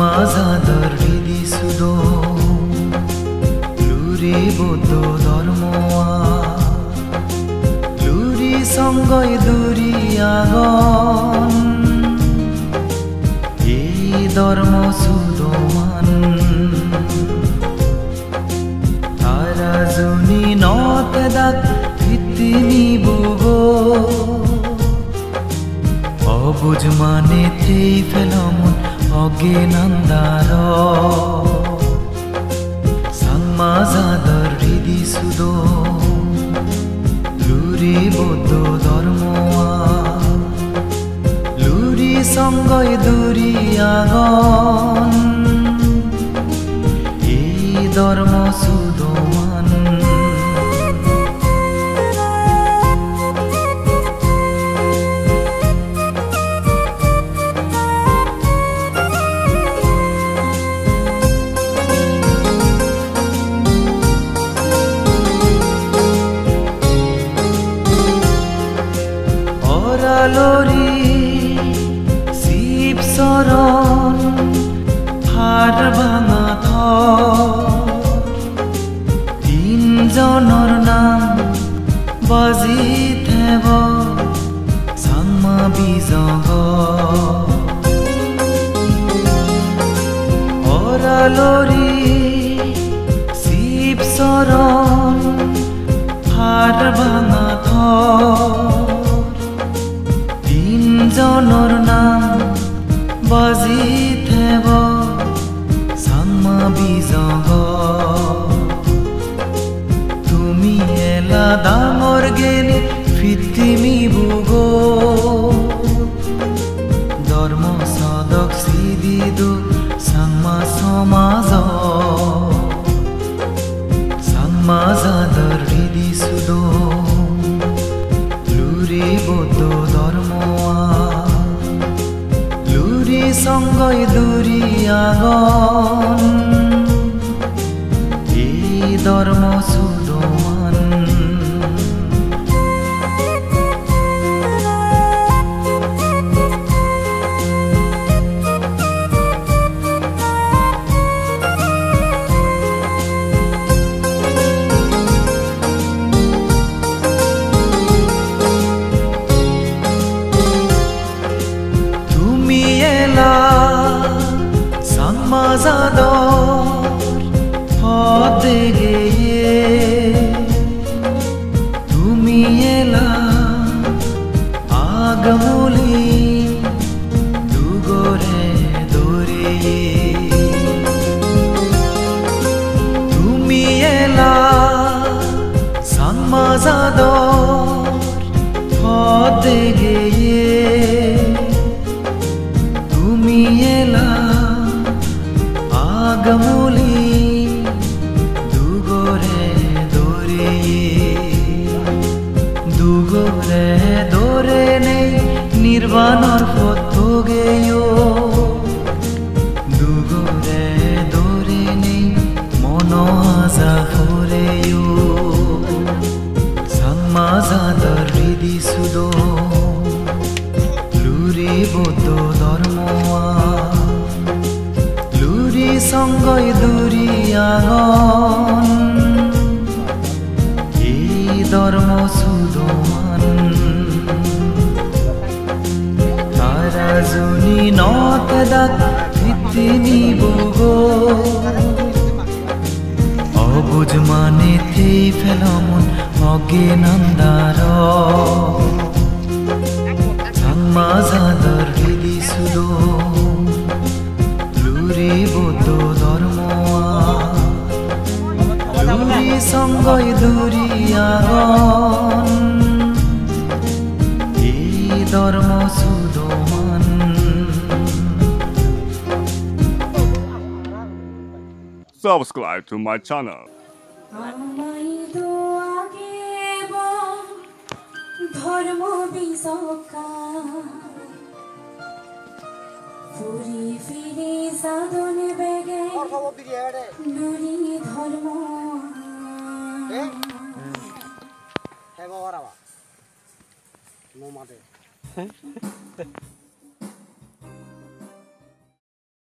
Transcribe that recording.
상마자들 리디 수도 루리 보도 ধর্ম와 루리 성거의 দুরিয়াগন 이 ধর্ম সুদমান তারা জুনি নতে দাগ ভিত্তিনি বুগো অবুঝ মানে থেই ফেলমন অজ্ঞানন্দার 상마자들 리디 수도 루리 보도 ধর্ম와 루리 성거의 দুরিয়াগন 이 ধর্ম সুদমান লরি শিব শরণ হার ভাঙা তিনজনৰ নাম বাজি থেব চাংমা বিজগ অৰালৰি শিব শৰণ হাৰ ভাঙা জনৰ নাম বাজি থেব চাংমা বিজগ তুমি এলা ডাঙৰ গেলি ফিতিমি বুগো ধৰ্ম সদক সিদিদু চাংমা সমাজ 상마자들 리디 수도 루리 보도 ধর্ম와 루리 성거의 দুরিয়াগন 이 ধর্ম সুদমান 상마자들 পথে গিয়ে তুমি এলা আগমলি দুগরে দৌড়িয়ে তুমি এলা 상마자들 পথে গিয়ে তুমি এলা আগমলি দুগরে দৌড়ে নেই নির্বাণর পথ গেয়ো দুগরে দৌড়ে নেই মন আজা ফুরেয়ো 상마자들 리디 수도 루리 보도 ধর্ম와 루리 성거의 দুরিয়াগন 이 ধর্ম সুদমান তারা জুনি নতে দাগ ভিত্তিনি বুগো অবুঝ মানে থেই ফেলমন অজ্ঞানন্দার 상마자들 리디 수도 루리 보도 ধর্ম와 루리 성거의 দুরিয়াগন 이 ধর্ম সুদমান Subscribe to my channel. ধর্ম বিসকা ফুরি ফিরি সাধন বেগে নুরি ধর্ম হে বাবা নো মাদে